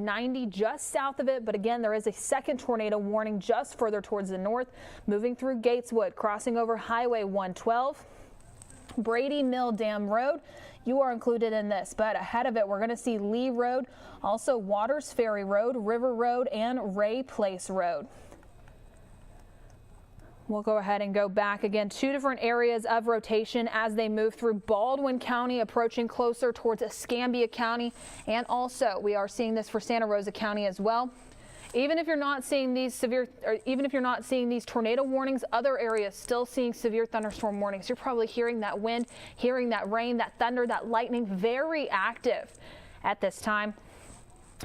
90 just south of it, but again, there is a second tornado warning just further towards the north, moving through Gateswood, crossing over Highway 112. Brady Mill Dam Road, you are included in this, but ahead of it, we're going to see Lee Road, also Waters Ferry Road, River Road, and Ray Place Road. We'll go ahead and go back again. Two different areas of rotation as they move through Baldwin County, approaching closer towards Escambia County, and also we are seeing this for Santa Rosa County as well. Even if you're not seeing these tornado warnings, other areas still seeing severe thunderstorm warnings. You're probably hearing that wind, hearing that rain, that thunder, that lightning, very active at this time.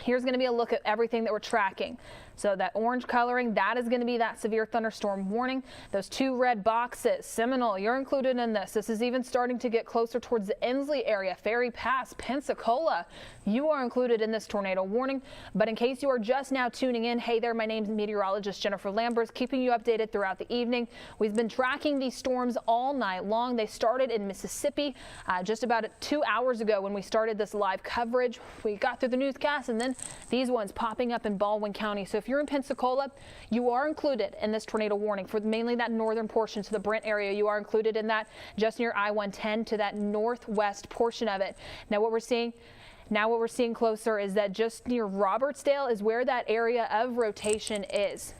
Here's going to be a look at everything that we're tracking. So that orange coloring, that is going to be that severe thunderstorm warning. Those two red boxes, Seminole, you're included in this. This is even starting to get closer towards the Inslee area, Ferry Pass, Pensacola. You are included in this tornado warning. But in case you are just now tuning in, hey there, my name is meteorologist Jennifer Lambers, keeping you updated throughout the evening. We've been tracking these storms all night long. They started in Mississippi just about 2 hours ago when we started this live coverage. We got through the newscast, and then these ones popping up in Baldwin County. So if you're in Pensacola, you are included in this tornado warning for mainly that northern portion, so the Brent area. You are included in that just near I-110 to that northwest portion of it. Now what we're seeing closer is that just near Robertsdale is where that area of rotation is.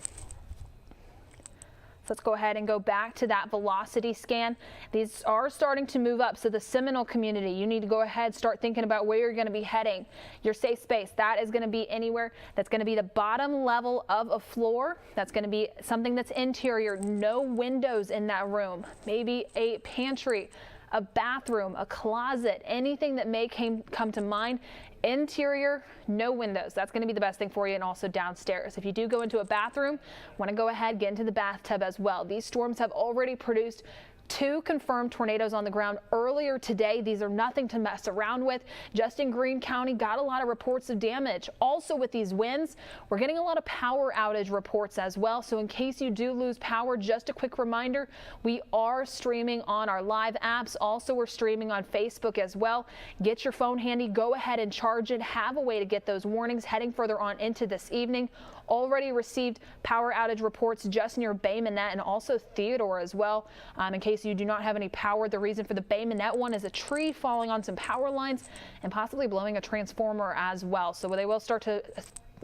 So let's go ahead and go back to that velocity scan. These are starting to move up. So the Seminole community, you need to go ahead, start thinking about where you're going to be heading. Your safe space, that is going to be anywhere. That's going to be the bottom level of a floor. That's going to be something that's interior, no windows in that room. Maybe a pantry, a bathroom, a closet, anything that may come to mind. Interior, no windows. That's going to be the best thing for you, and also downstairs. If you do go into a bathroom, want to go ahead, get into the bathtub as well. These storms have already produced 2 confirmed tornadoes on the ground earlier today. These are nothing to mess around with. Just in Greene County, got a lot of reports of damage. Also with these winds, we're getting a lot of power outage reports as well. So in case you do lose power, just a quick reminder, we are streaming on our live apps. Also, we're streaming on Facebook as well. Get your phone handy, go ahead and charge it. Have a way to get those warnings heading further on into this evening. Already received power outage reports just near Bay Minette and also Theodore as well. In case you do not have any power, the reason for the Bay Minette one is a tree falling on some power lines and possibly blowing a transformer as well. So they will start to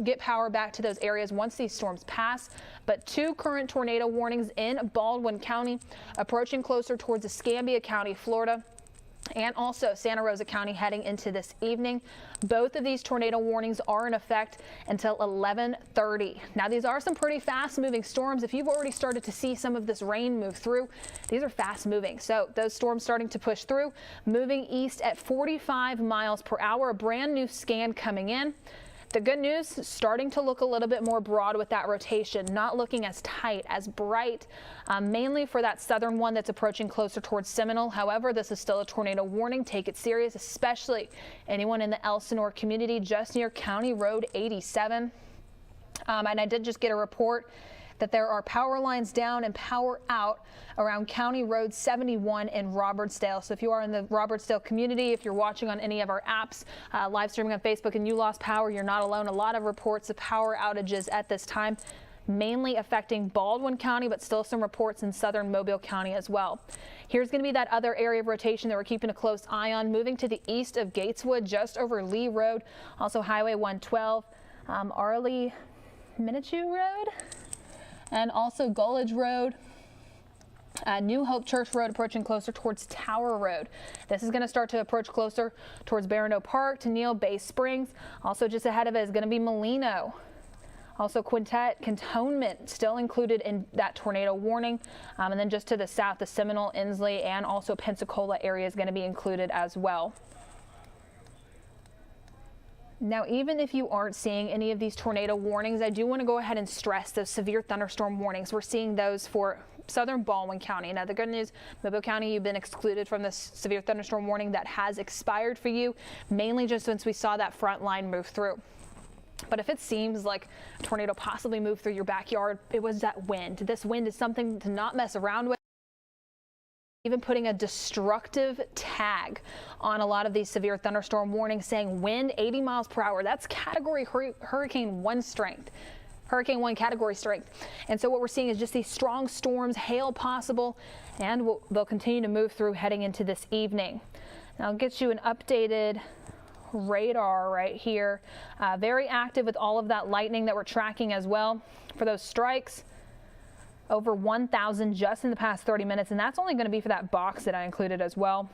get power back to those areas once these storms pass. But 2 current tornado warnings in Baldwin County, approaching closer towards Escambia County, Florida, and also Santa Rosa County heading into this evening. Both of these tornado warnings are in effect until 11:30. Now these are some pretty fast moving storms. If you've already started to see some of this rain move through, these are fast moving. So those storms starting to push through, moving east at 45 miles per hour, a brand new scan coming in. The good news, starting to look a little bit more broad with that rotation, not looking as tight, as bright, mainly for that southern one that's approaching closer towards Seminole. However, this is still a tornado warning. Take it serious, especially anyone in the Elsinore community just near County Road 87. And I did just get a report that there are power lines down and power out around County Road 71 in Robertsdale. So if you are in the Robertsdale community, if you're watching on any of our apps, live streaming on Facebook, and you lost power, you're not alone. A lot of reports of power outages at this time, mainly affecting Baldwin County, but still some reports in southern Mobile County as well. Here's going to be that other area of rotation that we're keeping a close eye on, moving to the east of Gateswood, just over Lee Road, also Highway 112, Arley Minichu Road, and also Gullidge Road, New Hope Church Road, approaching closer towards Tower Road. This is going to start to approach closer towards Barano Park, to Neal Bay Springs. Also just ahead of it is going to be Molino. Also Quintet, Cantonment still included in that tornado warning. And then just to the south, the Seminole, Inslee, and also Pensacola area is going to be included as well. Now, even if you aren't seeing any of these tornado warnings, I do want to go ahead and stress those severe thunderstorm warnings. We're seeing those for southern Baldwin County. Now, the good news, Mobile County, you've been excluded from this severe thunderstorm warning that has expired for you, mainly just since we saw that front line move through. But if it seems like a tornado possibly moved through your backyard, it was that wind. This wind is something to not mess around with. even putting a destructive tag on a lot of these severe thunderstorm warnings, saying wind 80 miles per hour. That's category Hurricane 1 strength. Hurricane 1 category strength. And so what we're seeing is just these strong storms, hail possible, and they'll continue to move through heading into this evening. Now I'll get you an updated radar right here. Very active with all of that lightning that we're tracking as well for those strikes. Over 1,000 just in the past 30 minutes, and that's only going to be for that box that I included as well.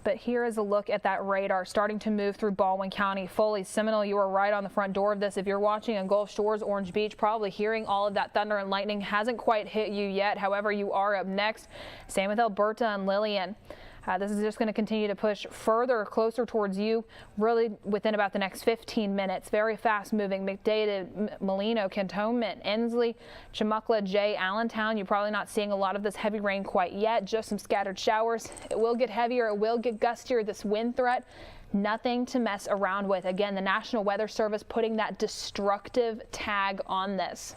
But here is a look at that radar starting to move through Baldwin County. Foley, Seminole, you are right on the front door of this. If you're watching on Gulf Shores, Orange Beach, probably hearing all of that thunder and lightning. Hasn't quite hit you yet. However, you are up next. Same with Alberta and Lillian. This is just going to continue to push further closer towards you, really within about the next 15 minutes. Very fast moving. McDavid, Molino, Cantonment, Ensley, Chumuckla, Jay, Allentown. You're probably not seeing a lot of this heavy rain quite yet, just some scattered showers. It will get heavier. It will get gustier. This wind threat, nothing to mess around with. Again, the National Weather Service putting that destructive tag on this.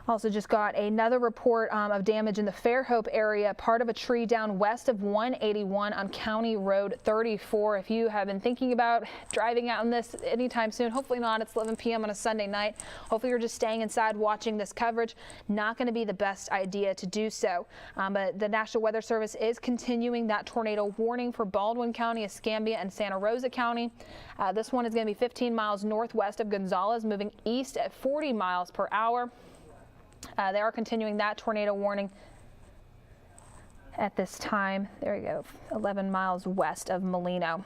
Also just got another report of damage in the Fairhope area, part of a tree down west of 181 on County Road 34. If you have been thinking about driving out in this anytime soon, hopefully not. It's 11 p.m. on a Sunday night. Hopefully you're just staying inside watching this coverage. Not going to be the best idea to do so. But the National Weather Service is continuing that tornado warning for Baldwin County, Escambia, and Santa Rosa County. This one is going to be 15 miles northwest of Gonzales, moving east at 40 miles per hour. They are continuing that tornado warning at this time. There you go, 11 miles west of Molino.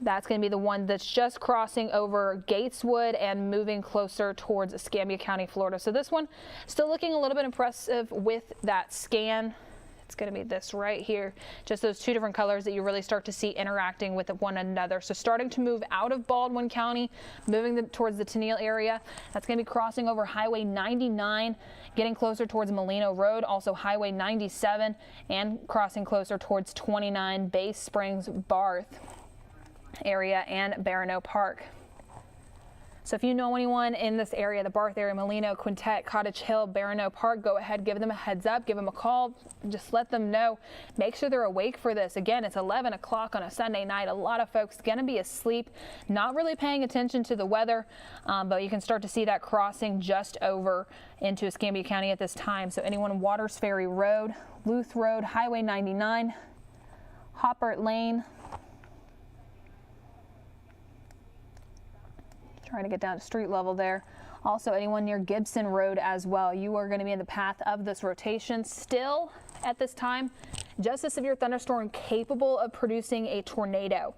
That's going to be the one that's just crossing over Gateswood and moving closer towards Escambia County, Florida. So this one still looking a little bit impressive with that scan. It's going to be this right here, just those two different colors that you really start to see interacting with one another. So starting to move out of Baldwin County, moving towards the Tennille area. That's going to be crossing over Highway 99, getting closer towards Molino Road, also Highway 97, and crossing closer towards 29 Bay Springs, Barth area, and Barano Park. So if you know anyone in this area, the Barth area, Molino, Quintet, Cottage Hill, Barano Park, go ahead, give them a heads up, give them a call, just let them know. Make sure they're awake for this. Again, it's 11 o'clock on a Sunday night. A lot of folks going to be asleep, not really paying attention to the weather, but you can start to see that crossing just over into Escambia County at this time. So anyone Waters Ferry Road, Luth Road, Highway 99, Hoppert Lane, trying to get down to street level there. Also anyone near Gibson Road as well. You are going to be in the path of this rotation still at this time. Just a severe thunderstorm capable of producing a tornado.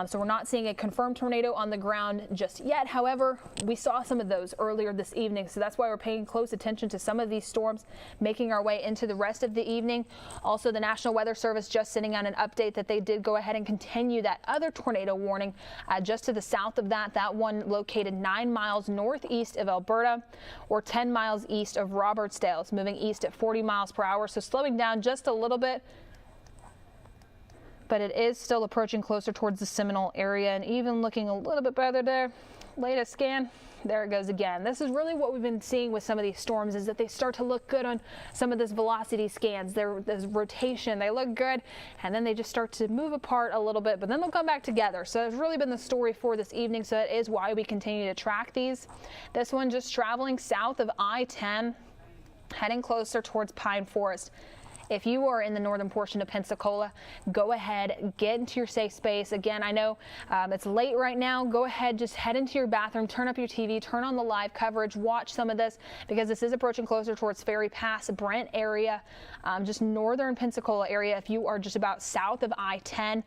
So we're not seeing a confirmed tornado on the ground just yet. However, we saw some of those earlier this evening. So that's why we're paying close attention to some of these storms making our way into the rest of the evening. Also, the National Weather Service just sending out an update that they did go ahead and continue that other tornado warning just to the south of that. That one located 9 miles northeast of Alberta, or 10 miles east of Robertsdale. It's moving east at 40 miles per hour. So slowing down just a little bit, but it is still approaching closer towards the Seminole area and even looking a little bit better there. Latest scan, there it goes again. This is really what we've been seeing with some of these storms, is that they start to look good on some of this velocity scans. There's rotation, they look good, and then they just start to move apart a little bit, but then they'll come back together. So it's really been the story for this evening, so that is why we continue to track these. This one just traveling south of I-10, heading closer towards Pine Forest. If you are in the northern portion of Pensacola, go ahead, get into your safe space. Again, I know it's late right now. Go ahead, just head into your bathroom, turn up your TV, turn on the live coverage, watch some of this, because this is approaching closer towards Ferry Pass, Brent area, just northern Pensacola area. If you are just about south of I-10,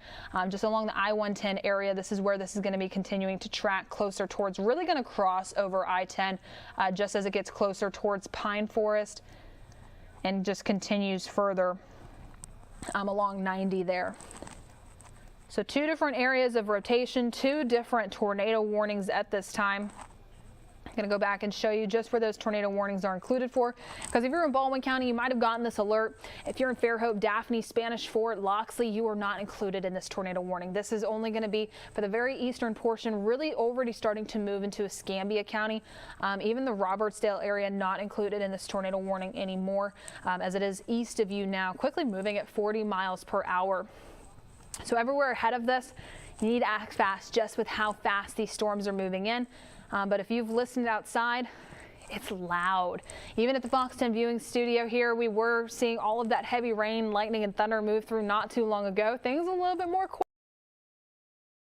just along the I-110 area, this is where this is going to be continuing to track closer towards, really going to cross over I-10 just as it gets closer towards Pine Forest, and just continues further along 90 there. So two different areas of rotation, two different tornado warnings at this time. I'm going to go back and show you just where those tornado warnings are included for, because if you're in Baldwin County, you might have gotten this alert. If you're in Fairhope, Daphne, Spanish Fort, Loxley, you are not included in this tornado warning. This is only going to be for the very eastern portion, really already starting to move into Escambia County. Even the Robertsdale area not included in this tornado warning anymore, as it is east of you now, quickly moving at 40 miles per hour. So everywhere ahead of this, you need to act fast just with how fast these storms are moving in. But if you've listened outside, it's loud. Even at the Fox 10 viewing studio here, we were seeing all of that heavy rain, lightning, and thunder move through not too long ago. Things a little bit more quiet.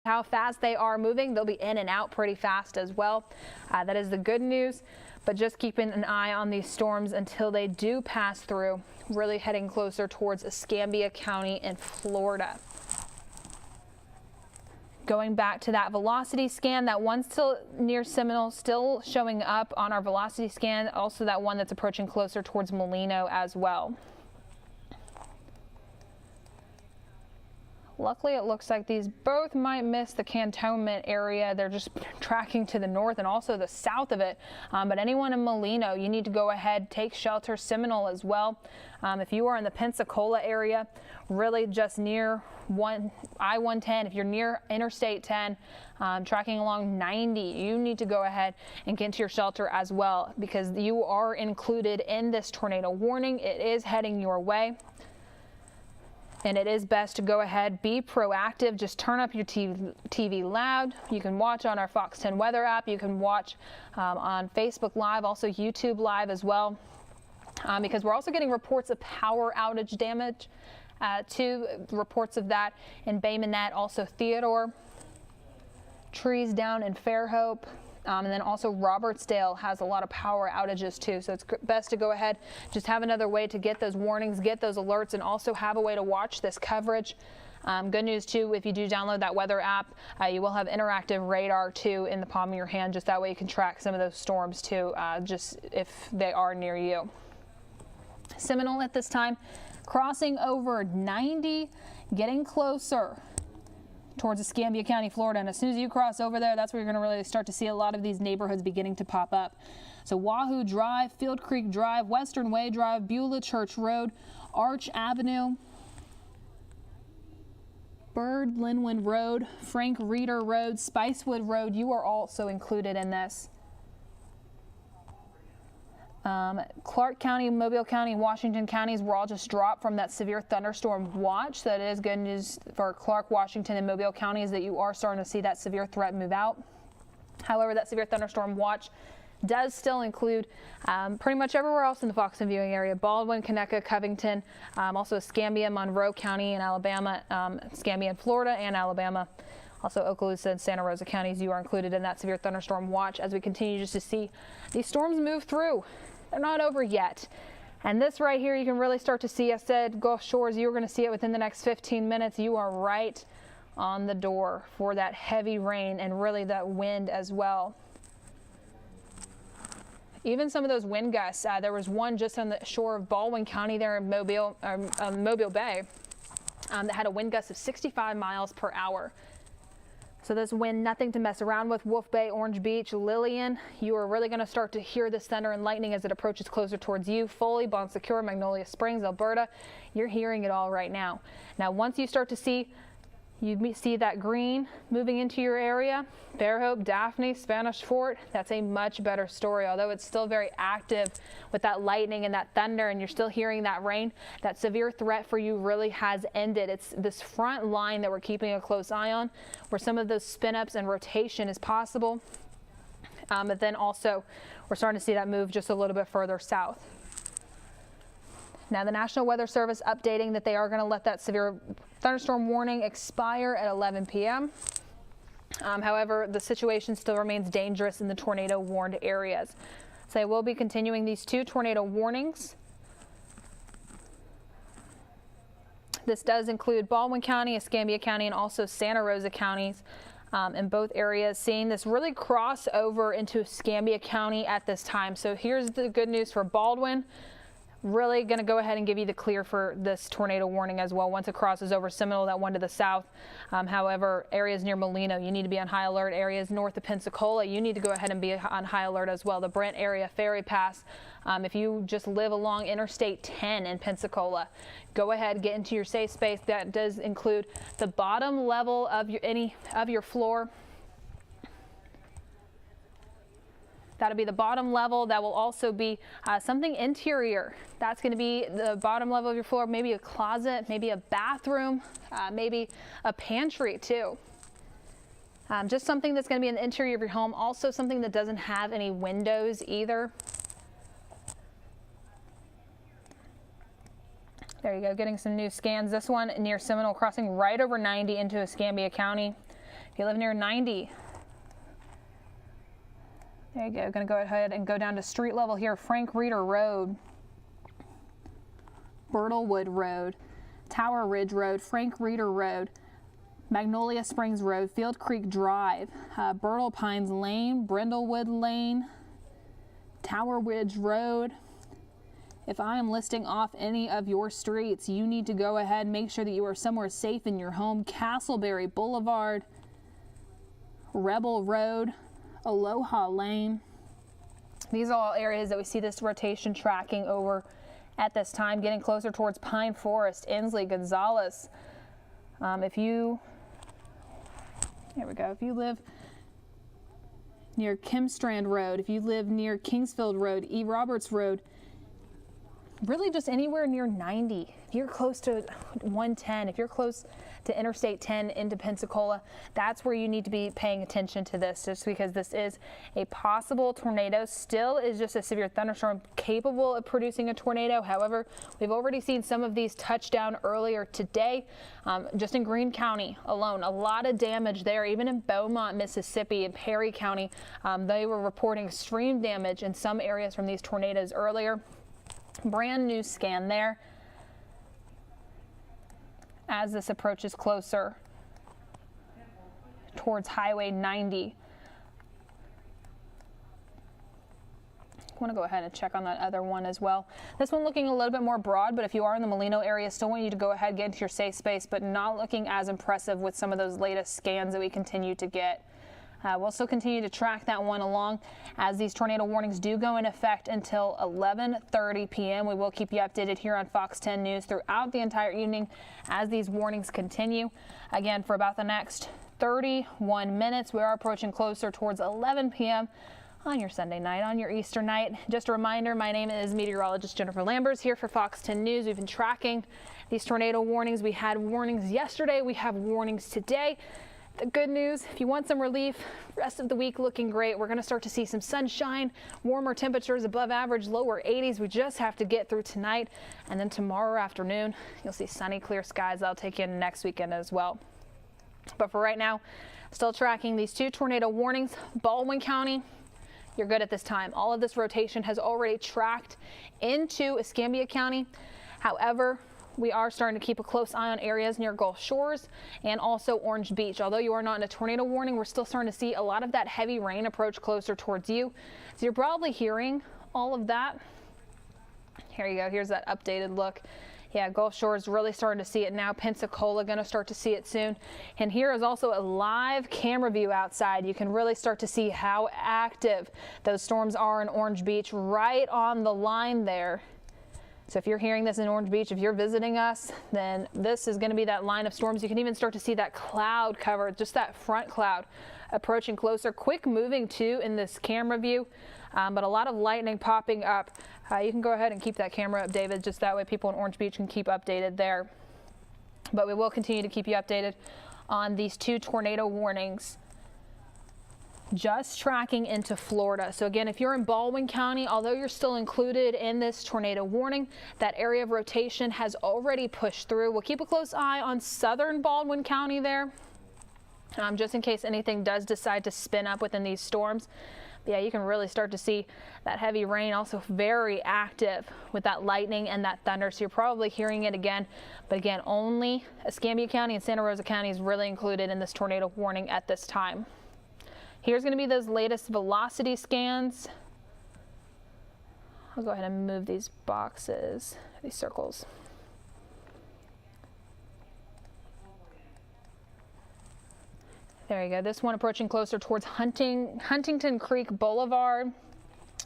How fast they are moving, they'll be in and out pretty fast as well. That is the good news, but just keeping an eye on these storms until they do pass through, really heading closer towards Escambia County in Florida. Going back to that velocity scan, that one still near Seminole, still showing up on our velocity scan. Also that one that's approaching closer towards Molino as well. Luckily, it looks like these both might miss the cantonment area. They're just tracking to the north and also the south of it. But anyone in Molino, you need to go ahead, take shelter. Seminole as well. If you are in the Pensacola area, really just near I-110, if you're near Interstate 10, tracking along 90, you need to go ahead and get into your shelter as well, because you are included in this tornado warning. It is heading your way. And it is best to go ahead, be proactive. Just turn up your TV loud. You can watch on our Fox 10 weather app. You can watch on Facebook Live, also YouTube Live as well, because we're also getting reports of power outage damage. Two reports of that in Bay Minette, also Theodore. Trees down in Fairhope. And then also Robertsdale has a lot of power outages too. So it's best to go ahead, just have another way to get those warnings, get those alerts, and also have a way to watch this coverage. Good news too, if you do download that weather app, you will have interactive radar too in the palm of your hand. Just that way you can track some of those storms too, just if they are near you. Seminole at this time, crossing over 90, getting closer towards Escambia County, Florida. And as soon as you cross over there, that's where you're going to really start to see a lot of these neighborhoods beginning to pop up. So Wahoo Drive, Field Creek Drive, Western Way Drive, Beulah Church Road, Arch Avenue, Bird Linwood Road, Frank Reeder Road, Spicewood Road, you are also included in this. Clark County, Mobile County, Washington counties were all just dropped from that severe thunderstorm watch. So that is good news for Clark, Washington, and Mobile counties that you are starting to see that severe threat move out. However, that severe thunderstorm watch does still include pretty much everywhere else in the Fox 10 viewing area: Baldwin, Conecuh, Covington, also Escambia, Monroe County in Alabama, Escambia in Florida and Alabama. Also Okaloosa and Santa Rosa counties, you are included in that severe thunderstorm watch as we continue just to see these storms move through. They're not over yet. And this right here, you can really start to see. I said Gulf Shores, you are going to see it within the next 15 minutes. You are right on the door for that heavy rain and really that wind as well. Even some of those wind gusts, there was one just on the shore of Baldwin County there in Mobile Bay that had a wind gust of 65 miles per hour. So this wind, nothing to mess around with. Wolf Bay, Orange Beach, Lillian, you are really going to start to hear this thunder and lightning as it approaches closer towards you. Foley, Bon Secour, Magnolia Springs, Alberta, you're hearing it all right now. Now, once you start to see that green moving into your area, Fairhope, Daphne, Spanish Fort, that's a much better story. Although it's still very active with that lightning and that thunder and you're still hearing that rain, that severe threat for you really has ended. It's this front line that we're keeping a close eye on, where some of those spin-ups and rotation is possible. But then also we're starting to see that move just a little bit further south. Now, the National Weather Service updating that they are going to let that severe thunderstorm warning expire at 11 p.m. However, the situation still remains dangerous in the tornado warned areas. So they will be continuing these two tornado warnings. This does include Baldwin County, Escambia County, and also Santa Rosa counties in both areas, seeing this really cross over into Escambia County at this time. So here's the good news for Baldwin. really going to go ahead and give you the clear for this tornado warning as well once it crosses over Seminole, that one to the south. However, areas near Molino, you need to be on high alert. Areas north of Pensacola, you need to go ahead and be on high alert as well. The Brent area, Ferry Pass, if you just live along Interstate 10 in Pensacola, go ahead, get into your safe space. That does include the bottom level of your floor. That'll be the bottom level. That will also be something interior. That's going to be the bottom level of your floor, maybe a closet, maybe a bathroom, maybe a pantry too. Just something that's going to be in the interior of your home. Also something that doesn't have any windows either. There you go, getting some new scans. This one near Seminole, crossing right over 90 into Escambia County. If you live near 90, there you go. Going to go ahead and go down to street level here. Frank Reeder Road, Birtlewood Road, Tower Ridge Road, Frank Reeder Road, Magnolia Springs Road, Field Creek Drive, Birtle Pines Lane, Brindlewood Lane, Tower Ridge Road. If I am listing off any of your streets, you need to go ahead and make sure that you are somewhere safe in your home. Castleberry Boulevard, Rebel Road, Aloha Lane. These are all areas that we see this rotation tracking over at this time, getting closer towards Pine Forest, Inslee, Gonzales. There we go. If you live near Kimstrand Road, if you live near Kingsfield Road, E. Roberts Road, really just anywhere near 90. If you're close to 110, if you're close to Interstate 10 into Pensacola, that's where you need to be paying attention to this, just because this is a possible tornado. Still is just a severe thunderstorm capable of producing a tornado. However, we've already seen some of these touch down earlier today, just in Greene County alone. A lot of damage there, even in Beaumont, Mississippi, and Perry County. They were reporting extreme damage in some areas from these tornadoes earlier. Brand new scan there as this approaches closer towards Highway 90. I want to go ahead and check on that other one as well. This one looking a little bit more broad, but if you are in the Molino area, still want you to go ahead and get into your safe space, but not looking as impressive with some of those latest scans that we continue to get. We'll still continue to track that one along as these tornado warnings do go in effect until 11:30 p.m. We will keep you updated here on Fox 10 News throughout the entire evening as these warnings continue. Again, for about the next 31 minutes, we are approaching closer towards 11 p.m. on your Sunday night, on your Easter night. Just a reminder, my name is meteorologist Jennifer Lambers here for Fox 10 News. We've been tracking these tornado warnings. We had warnings yesterday. We have warnings today. The good news, if you want some relief, rest of the week looking great. We're going to start to see some sunshine, warmer temperatures above average, lower 80s. We just have to get through tonight, and then tomorrow afternoon, you'll see sunny, clear skies. That'll take you into next weekend as well. But for right now, still tracking these two tornado warnings. Baldwin County, you're good at this time. All of this rotation has already tracked into Escambia County. However, we are starting to keep a close eye on areas near Gulf Shores and also Orange Beach. Although you are not in a tornado warning, we're still starting to see a lot of that heavy rain approach closer towards you. So you're probably hearing all of that. Here you go. Here's that updated look. Yeah, Gulf Shores really starting to see it now. Pensacola going to start to see it soon. And here is also a live camera view outside. You can really start to see how active those storms are in Orange Beach, right on the line there. So if you're hearing this in Orange Beach, if you're visiting us, then this is going to be that line of storms. You can even start to see that cloud cover, just that front cloud approaching closer. Quick moving too in this camera view, but a lot of lightning popping up. You can go ahead and keep that camera up, David, just that way people in Orange Beach can keep updated there. But we will continue to keep you updated on these two tornado warnings. Just tracking into Florida. So again, if you're in Baldwin County, although you're still included in this tornado warning, that area of rotation has already pushed through. We'll keep a close eye on southern Baldwin County there, just in case anything does decide to spin up within these storms. But yeah, you can really start to see that heavy rain, also very active with that lightning and that thunder. So you're probably hearing it again. But again, only Escambia County and Santa Rosa County is really included in this tornado warning at this time. Here's going to be those latest velocity scans. I'll go ahead and move these boxes, these circles. There you go. This one approaching closer towards Huntington Creek Boulevard,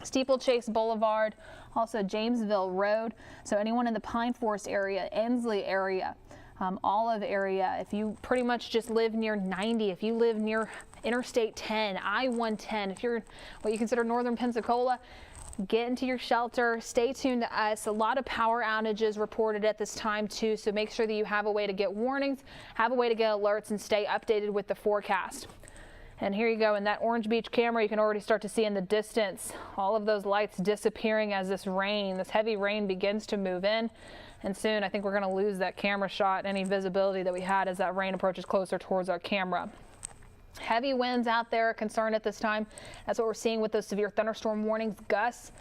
Steeplechase Boulevard, also Jamesville Road. So anyone in the Pine Forest area, Ensley area, Olive area, if you pretty much just live near 90, if you live near Interstate 10, I-110, if you're what you consider northern Pensacola, get into your shelter, stay tuned to us. A lot of power outages reported at this time too, so make sure that you have a way to get warnings, have a way to get alerts, and stay updated with the forecast. And here you go, in that Orange Beach camera, you can already start to see in the distance all of those lights disappearing as this heavy rain begins to move in. And soon I think we're going to lose that camera shot, any visibility that we had as that rain approaches closer towards our camera. Heavy winds out there, a concern at this time. That's what we're seeing with those severe thunderstorm warnings. Gusts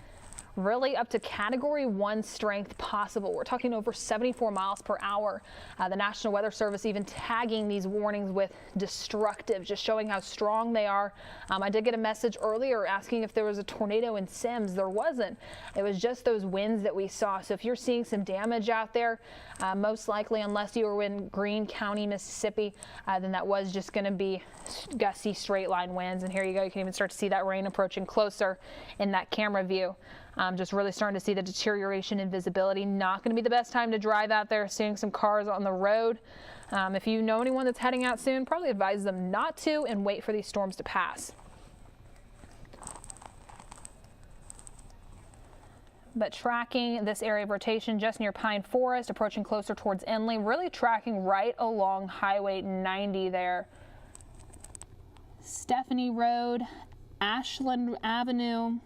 really up to Category 1 strength possible. We're talking over 74 miles per hour. The National Weather Service even tagging these warnings with destructive, just showing how strong they are. I did get a message earlier asking if there was a tornado in Sims. There wasn't. It was just those winds that we saw. So if you're seeing some damage out there, most likely, unless you were in Greene County, Mississippi, then that was just going to be gusty straight line winds. And here you go. You can even start to see that rain approaching closer in that camera view. Just really starting to see the deterioration in visibility. Not going to be the best time to drive out there, seeing some cars on the road. If you know anyone that's heading out soon, probably advise them not to and wait for these storms to pass. But tracking this area of rotation just near Pine Forest, approaching closer towards Inley, really tracking right along Highway 90 there. Stephanie Road, Ashland Avenue,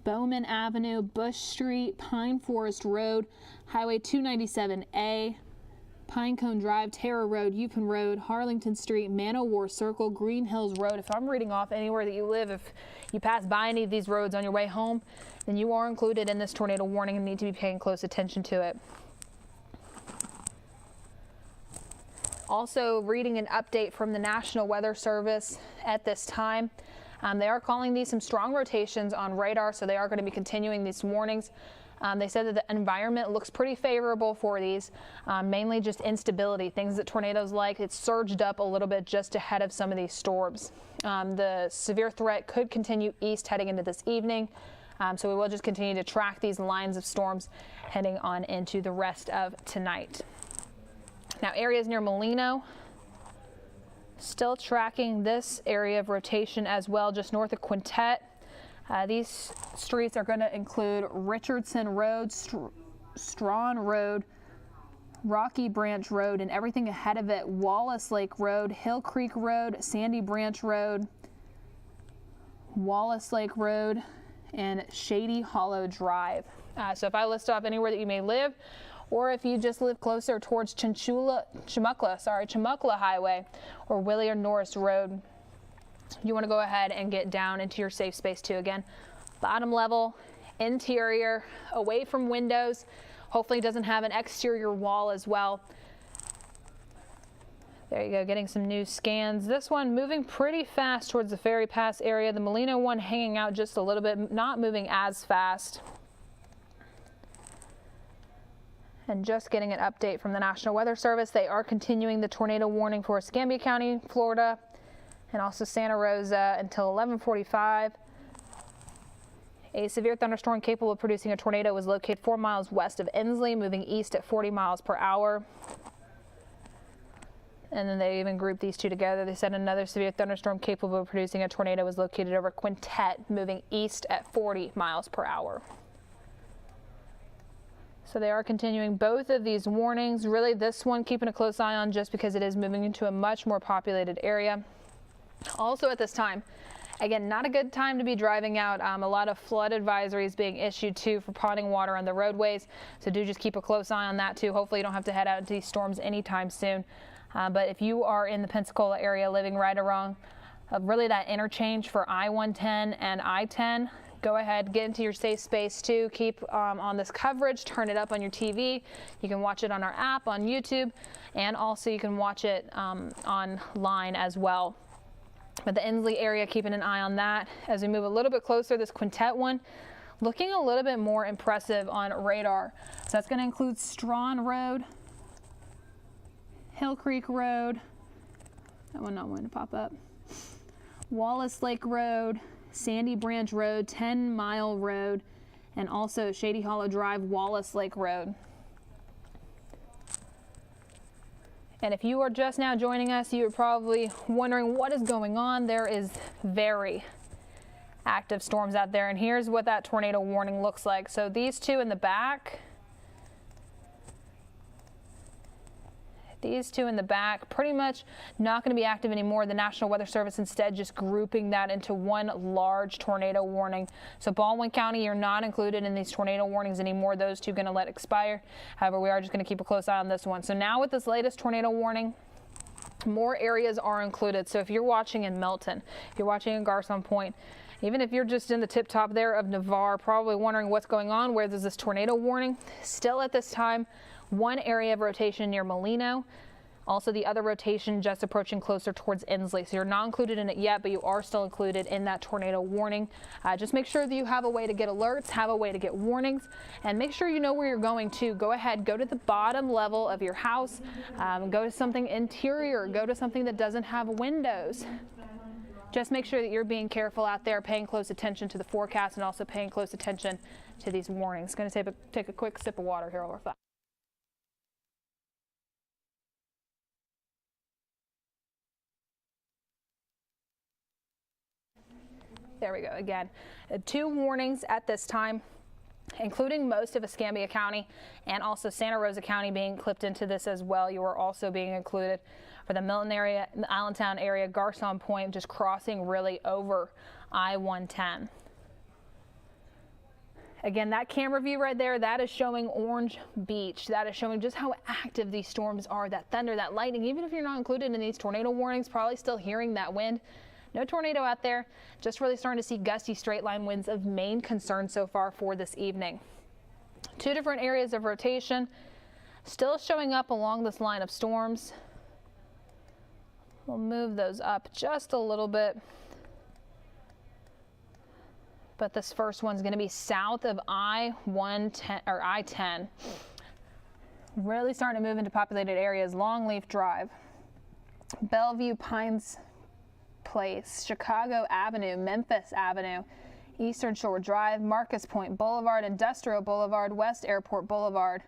Bowman Avenue, Bush Street, Pine Forest Road, Highway 297A, Pinecone Drive, Terra Road, Yupon Road, Harlington Street, Man-O-War Circle, Green Hills Road. If I'm reading off anywhere that you live, if you pass by any of these roads on your way home, then you are included in this tornado warning and need to be paying close attention to it. Also reading an update from the National Weather Service at this time. They are calling these some strong rotations on radar, so they are going to be continuing these warnings. They said that the environment looks pretty favorable for these, mainly just instability, things that tornadoes like. It's surged up a little bit just ahead of some of these storms. The severe threat could continue east heading into this evening, so we will just continue to track these lines of storms heading on into the rest of tonight. Now, areas near Molino, still tracking this area of rotation as well, just north of Quintet. These streets are going to include Richardson Road, Strawn Road, Rocky Branch Road, and everything ahead of it, Wallace Lake Road, Hill Creek Road, Sandy Branch Road, Wallace Lake Road, and Shady Hollow Drive. So if I list off anywhere that you may live, or if you just live closer towards Chumuckla Highway or William Norris Road, you want to go ahead and get down into your safe space too. Again, bottom level, interior, away from windows. Hopefully it doesn't have an exterior wall as well. There you go, getting some new scans. This one moving pretty fast towards the Ferry Pass area. The Molino one hanging out just a little bit, not moving as fast. And just getting an update from the National Weather Service. They are continuing the tornado warning for Escambia County, Florida, and also Santa Rosa until 11:45. A severe thunderstorm capable of producing a tornado was located 4 miles west of Ensley, moving east at 40 miles per hour. And then they even grouped these two together. They said another severe thunderstorm capable of producing a tornado was located over Quintet, moving east at 40 miles per hour. So they are continuing both of these warnings. Really, this one keeping a close eye on just because it is moving into a much more populated area. Also at this time, again, not a good time to be driving out. A lot of flood advisories being issued too for ponding water on the roadways. So do just keep a close eye on that too. Hopefully you don't have to head out into these storms anytime soon. But if you are in the Pensacola area living right around really that interchange for I-110 and I-10, go ahead, get into your safe space too. Keep on this coverage, turn it up on your TV. You can watch it on our app, on YouTube, and also you can watch it online as well. But the Ensley area, keeping an eye on that. As we move a little bit closer, this Quintet one looking a little bit more impressive on radar. So that's going to include Strawn Road, Hill Creek Road, that one not wanting to pop up, Wallace Lake Road, Sandy Branch Road, 10 Mile Road, and also Shady Hollow Drive, Wallace Lake Road. And if you are just now joining us, you're probably wondering what is going on. There is very active storms out there, and here's what that tornado warning looks like. So these two in the back, pretty much not going to be active anymore. The National Weather Service instead just grouping that into one large tornado warning. So Baldwin County, you're not included in these tornado warnings anymore. Those two going to let expire. However, we are just going to keep a close eye on this one. So now with this latest tornado warning, more areas are included. So if you're watching in Milton, if you're watching in Garcon Point, even if you're just in the tip top there of Navarre, probably wondering what's going on, where there's this tornado warning, still at this time, one area of rotation near Molino. Also the other rotation just approaching closer towards Inslee. So you're not included in it yet, but you are still included in that tornado warning. Just make sure that you have a way to get alerts, have a way to get warnings, and make sure you know where you're going to. Go ahead, go to the bottom level of your house, go to something interior, go to something that doesn't have windows. Just make sure that you're being careful out there, paying close attention to the forecast and also paying close attention to these warnings. Going to take a quick sip of water here over that. There we go. Again, 2 warnings at this time, including most of Escambia County and also Santa Rosa County being clipped into this as well. You are also being included for the Milton area, the Allentown area, Garcon Point, just crossing really over I-110. Again, that camera view right there, that is showing Orange Beach. That is showing just how active these storms are, that thunder, that lightning. Even if you're not included in these tornado warnings, probably still hearing that wind. No tornado out there, just really starting to see gusty straight line winds of main concern so far for this evening. 2 different areas of rotation still showing up along this line of storms. We'll move those up just a little bit. But this first one's going to be south of I-110 or I-10. Really starting to move into populated areas. Longleaf Drive, Bellevue Pines Place, Chicago Avenue, Memphis Avenue, Eastern Shore Drive, Marcus Point Boulevard, Industrial Boulevard, West Airport Boulevard,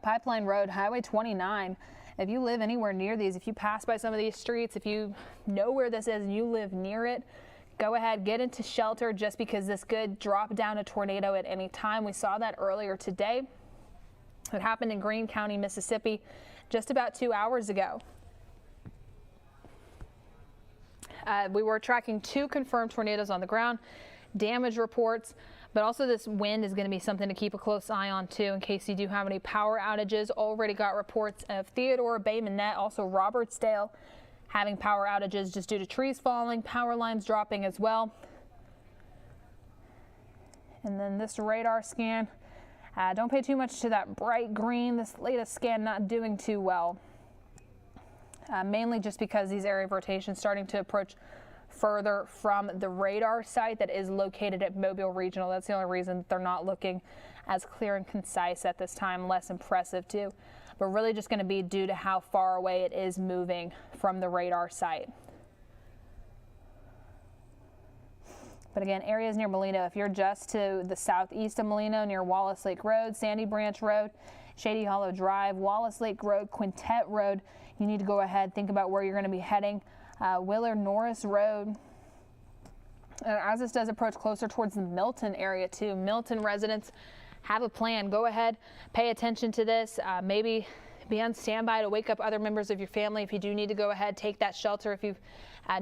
Pipeline Road, Highway 29. If you live anywhere near these, if you pass by some of these streets, if you know where this is and you live near it, go ahead, get into shelter, just because this could drop down a tornado at any time. We saw that earlier today. It happened in Greene County, Mississippi, just about 2 hours ago. We were tracking 2 confirmed tornadoes on the ground, damage reports, but also this wind is going to be something to keep a close eye on too, in case you do have any power outages. Already got reports of Theodore, Bay Minette, also Robertsdale having power outages just due to trees falling, power lines dropping as well. And then this radar scan, don't pay too much to that bright green. This latest scan not doing too well. Mainly just because these area of rotation starting to approach further from the radar site that is located at Mobile Regional. That's the only reason they're not looking as clear and concise at this time, less impressive too, but really just going to be due to how far away it is moving from the radar site. But again, areas near Molino, if you're just to the southeast of Molino near Wallace Lake Road, Sandy Branch Road, Shady Hollow Drive, Wallace Lake Road, Quintet Road, you need to go ahead, think about where you're going to be heading. Willard Norris Road. As this does approach closer towards the Milton area too, Milton residents, have a plan. Go ahead, pay attention to this. Maybe be on standby to wake up other members of your family. If you do need to go ahead, take that shelter. If you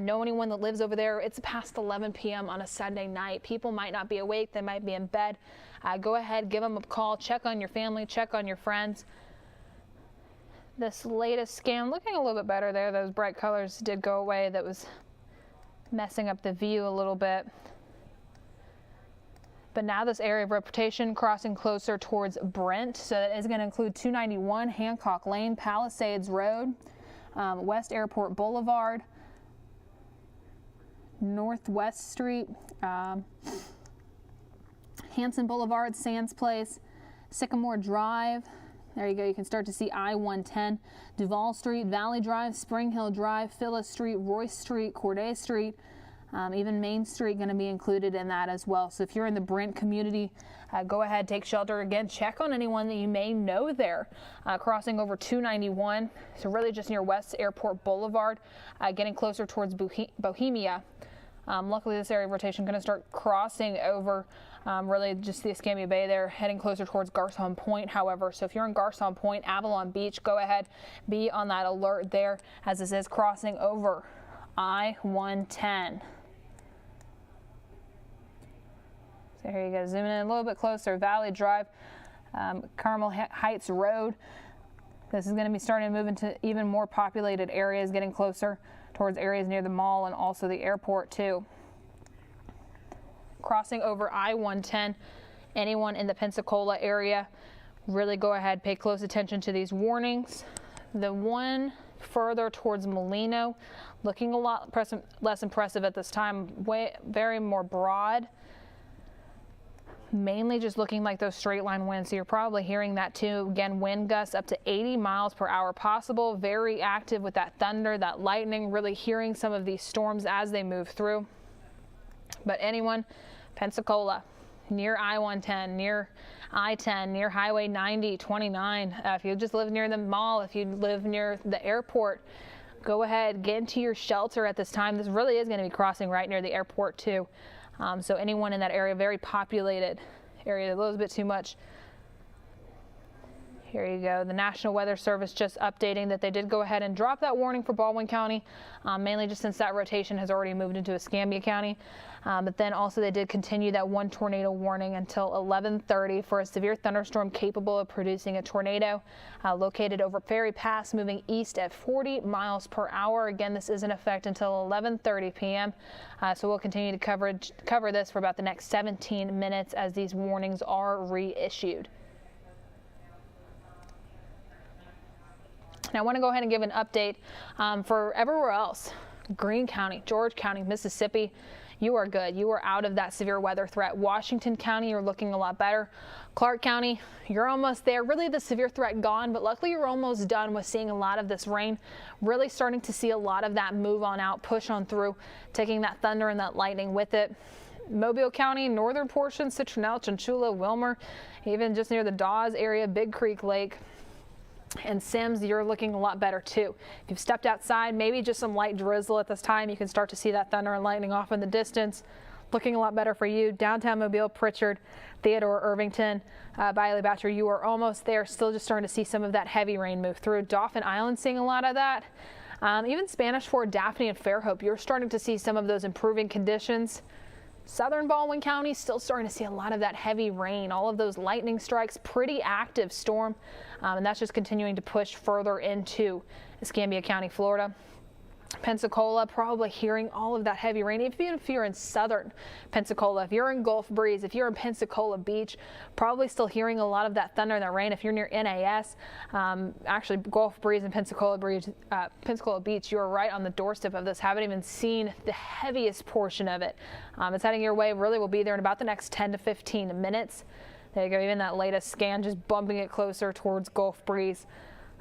know anyone that lives over there, it's past 11 p.m. on a Sunday night. People might not be awake. They might be in bed. Go ahead, give them a call, check on your family, check on your friends. This latest scan looking a little bit better there. Those bright colors did go away. That was messing up the view a little bit. But now this area of rotation crossing closer towards Brent. So that is going to include 291, Hancock Lane, Palisades Road, West Airport Boulevard, Northwest Street, Hanson Boulevard, Sands Place, Sycamore Drive. There you go. You can start to see I-110, Duval Street, Valley Drive, Spring Hill Drive, Phyllis Street, Royce Street, Corday Street, even Main Street going to be included in that as well. So if you're in the Brent community, go ahead, take shelter. Again, check on anyone that you may know there. Crossing over 291, so really just near West Airport Boulevard, getting closer towards Bohemia. Luckily, this area of rotation going to start crossing over really just the Escambia Bay there, heading closer towards Garcon Point, however. So if you're in Garcon Point, Avalon Beach, go ahead, be on that alert there as this is crossing over I-110. So here you go, zooming in a little bit closer, Valley Drive, Carmel Heights Road. This is going to be starting to move into even more populated areas, getting closer towards areas near the mall and also the airport too. Crossing over I-110, anyone in the Pensacola area, really go ahead, pay close attention to these warnings. The one further towards Molino, looking a lot less impressive at this time, very more broad. Mainly just looking like those straight line winds, so you're probably hearing that too. Again, wind gusts up to 80 miles per hour possible, very active with that thunder, that lightning, really hearing some of these storms as they move through. But anyone, Pensacola, near I-110, near I-10, near Highway 90, 29, if you just live near the mall, if you live near the airport, go ahead, get into your shelter at this time. This really is going to be crossing right near the airport too. So anyone in that area, very populated area, a little bit too much. Here you go. The National Weather Service just updating that they did go ahead and drop that warning for Baldwin County, mainly just since that rotation has already moved into Escambia County. But then also they did continue that one tornado warning until 11:30 for a severe thunderstorm capable of producing a tornado located over Ferry Pass, moving east at 40 miles per hour. Again, this is in effect until 11:30 p.m. So we'll continue to cover this for about the next 17 minutes as these warnings are reissued. Now I want to go ahead and give an update for everywhere else. Greene County, George County, Mississippi, you are good. You are out of that severe weather threat. Washington County, you're looking a lot better. Clark County, you're almost there. Really the severe threat gone, but luckily you're almost done with seeing a lot of this rain. Really starting to see a lot of that move on out, push on through, taking that thunder and that lightning with it. Mobile County, northern portion, Citronelle, Chanchula, Wilmer, even just near the Dawes area, Big Creek Lake. And Sims, you're looking a lot better too. If you've stepped outside, maybe just some light drizzle at this time, you can start to see that thunder and lightning off in the distance. Looking a lot better for you. Downtown Mobile, Pritchard, Theodore, Irvington, Bailey, Boucher, you are almost there. Still just starting to see some of that heavy rain move through. Dauphin Island seeing a lot of that. Even Spanish Fort, Daphne, and Fairhope, you're starting to see some of those improving conditions. Southern Baldwin County still starting to see a lot of that heavy rain, all of those lightning strikes, pretty active storm, and that's just continuing to push further into Escambia County, Florida. Pensacola, probably hearing all of that heavy rain, even if you're in southern Pensacola, if you're in Gulf Breeze, if you're in Pensacola Beach, probably still hearing a lot of that thunder and that rain. If you're near NAS, actually Gulf Breeze and Pensacola Beach, you're right on the doorstep of this. Haven't even seen the heaviest portion of it. It's heading your way. Really will be there in about the next 10 to 15 minutes. There you go. Even that latest scan just bumping it closer towards Gulf Breeze.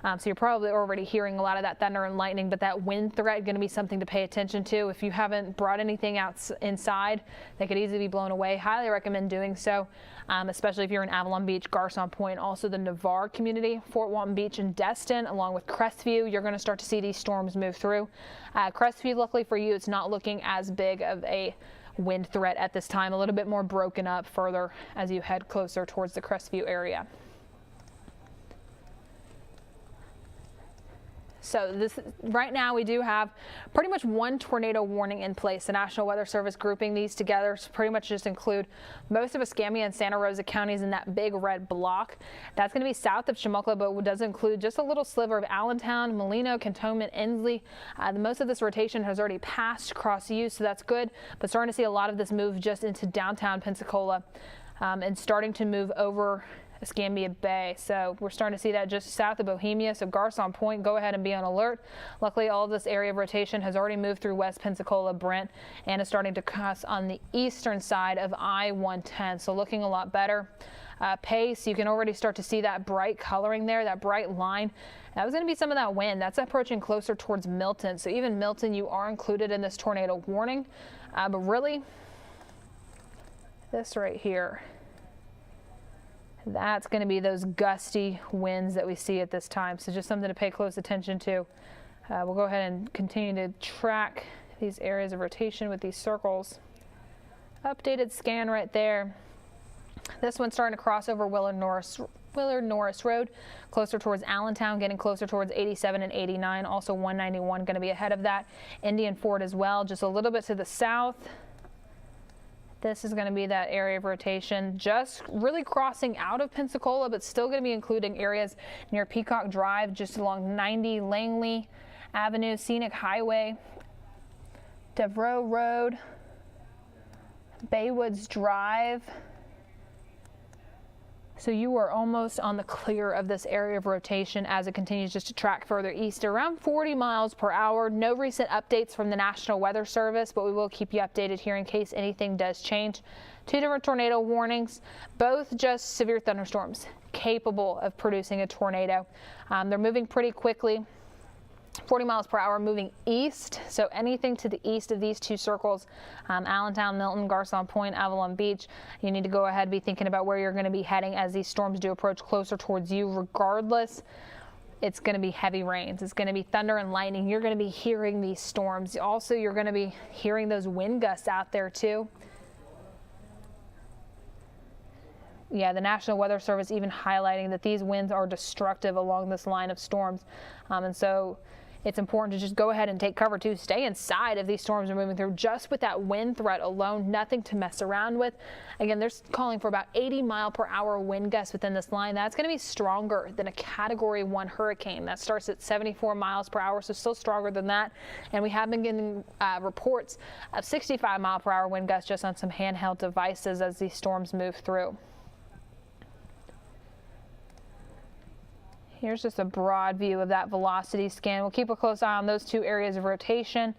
So you're probably already hearing a lot of that thunder and lightning, but that wind threat going to be something to pay attention to. If you haven't brought anything out inside, they could easily be blown away. Highly recommend doing so, especially if you're in Avalon Beach, Garcon Point, also the Navarre community, Fort Walton Beach and Destin, along with Crestview. You're going to start to see these storms move through. Crestview, luckily for you, it's not looking as big of a wind threat at this time, a little bit more broken up further as you head closer towards the Crestview area. So right now we do have pretty much one tornado warning in place. The National Weather Service grouping these together to pretty much just include most of Escambia and Santa Rosa counties in that big red block. That's going to be south of Chumuckla, but does include just a little sliver of Allentown, Molino, Cantonment, Inslee. Most of this rotation has already passed across you, so that's good. But starting to see a lot of this move just into downtown Pensacola and starting to move over Escambia Bay. So we're starting to see that just south of Bohemia. So Garcon Point, go ahead and be on alert. Luckily, all of this area of rotation has already moved through West Pensacola, Brent, and is starting to cross on the eastern side of I-110. So looking a lot better. Pace, you can already start to see that bright coloring there, that bright line. That was going to be some of that wind. That's approaching closer towards Milton. So even Milton, you are included in this tornado warning. But really, this right here, that's going to be those gusty winds that we see at this time. So just something to pay close attention to. We'll go ahead and continue to track these areas of rotation with these circles. Updated scan right there. This one's starting to cross over Willard Norris Road, closer towards Allentown, getting closer towards 87 and 89. Also 191 going to be ahead of that. Indian Ford as well, just a little bit to the south. This is going to be that area of rotation, just really crossing out of Pensacola, but still going to be including areas near Peacock Drive, just along 90 Langley Avenue, Scenic Highway, Devereaux Road, Baywoods Drive. So you are almost on the clear of this area of rotation as it continues just to track further east, around 40 miles per hour. No recent updates from the National Weather Service, but we will keep you updated here in case anything does change. Two different tornado warnings, both just severe thunderstorms capable of producing a tornado. They're moving pretty quickly. 40 miles per hour moving east, so anything to the east of these two circles, Allentown, Milton, Garcon Point, Avalon Beach, you need to go ahead and be thinking about where you're going to be heading as these storms do approach closer towards you. Regardless, it's going to be heavy rains. It's going to be thunder and lightning. You're going to be hearing these storms. Also, you're going to be hearing those wind gusts out there too. Yeah, the National Weather Service even highlighting that these winds are destructive along this line of storms. And so it's important to just go ahead and take cover too. Stay inside if these storms are moving through, just with that wind threat alone, nothing to mess around with. Again, they're calling for about 80-mile-per-hour wind gusts within this line. That's going to be stronger than a Category 1 hurricane. That starts at 74 miles per hour, so still stronger than that. And we have been getting reports of 65-mile-per-hour wind gusts just on some handheld devices as these storms move through. Here's just a broad view of that velocity scan. We'll keep a close eye on those two areas of rotation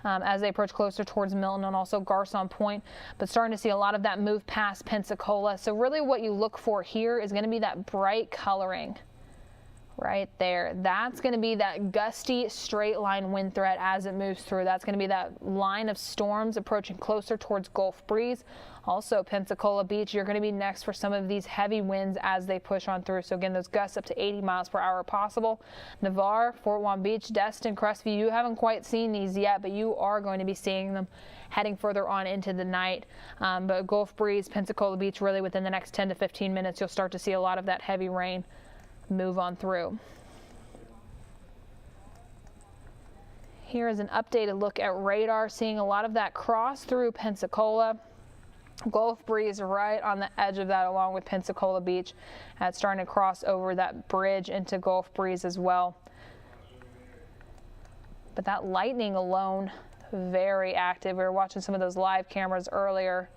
as they approach closer towards Milton and also Garcon Point, but starting to see a lot of that move past Pensacola. So really what you look for here is going to be that bright coloring right there. That's going to be that gusty straight line wind threat as it moves through. That's going to be that line of storms approaching closer towards Gulf Breeze. Also Pensacola Beach, you're going to be next for some of these heavy winds as they push on through. So again, those gusts up to 80 miles per hour possible. Navarre, Fort Walton Beach, Destin, Crestview, you haven't quite seen these yet, but you are going to be seeing them heading further on into the night. But Gulf Breeze, Pensacola Beach, really within the next 10 to 15 minutes, you'll start to see a lot of that heavy rain move on through. Here is an updated look at radar, seeing a lot of that cross through Pensacola. Gulf Breeze right on the edge of that along with Pensacola Beach. It's starting to cross over that bridge into Gulf Breeze as well. But that lightning alone, very active. We were watching some of those live cameras earlier.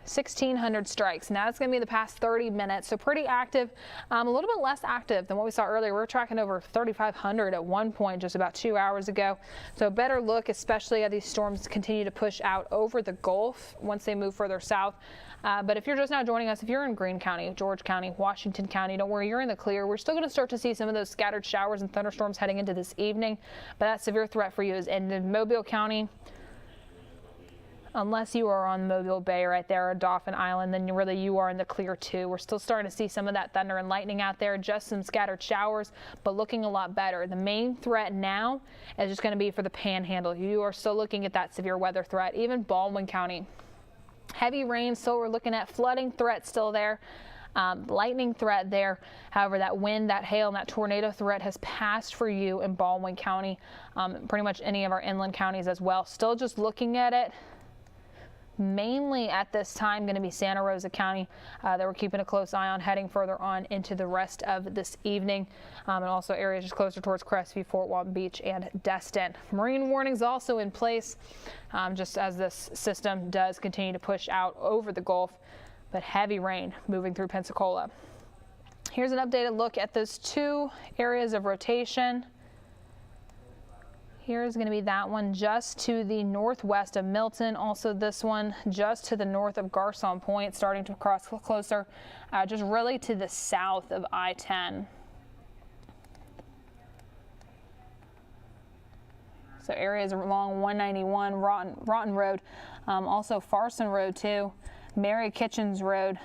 1,600 strikes. Now it's going to be the past 30 minutes, so pretty active, a little bit less active than what we saw earlier. We were tracking over 3,500 at one point just about 2 hours ago. So a better look, especially as these storms continue to push out over the Gulf once they move further south. But if you're just now joining us, if you're in Greene County, George County, Washington County, don't worry, you're in the clear. We're still going to start to see some of those scattered showers and thunderstorms heading into this evening, but that severe threat for you is in Mobile County. Unless you are on Mobile Bay right there or Dauphin Island, then you are in the clear too. We're still starting to see some of that thunder and lightning out there, just some scattered showers, but looking a lot better. The main threat now is just going to be for the panhandle. You are still looking at that severe weather threat. Even Baldwin County, heavy rain, so we're looking at flooding threat still there. Lightning threat there. However, that wind, that hail, and that tornado threat has passed for you in Baldwin County, pretty much any of our inland counties as well. Still just looking at it. Mainly at this time going to be Santa Rosa County that we're keeping a close eye on heading further on into the rest of this evening, and also areas just closer towards Crestview, Fort Walton Beach, and Destin. Marine warnings also in place just as this system does continue to push out over the Gulf. but heavy rain moving through Pensacola. Here's an updated look at those two areas of rotation. Here's going to be that one just to the northwest of Milton. Also this one just to the north of Garcon Point, starting to cross closer, just really to the south of I-10. So areas along 191, Rotten Road, also Farson Road too, Mary Kitchens Road.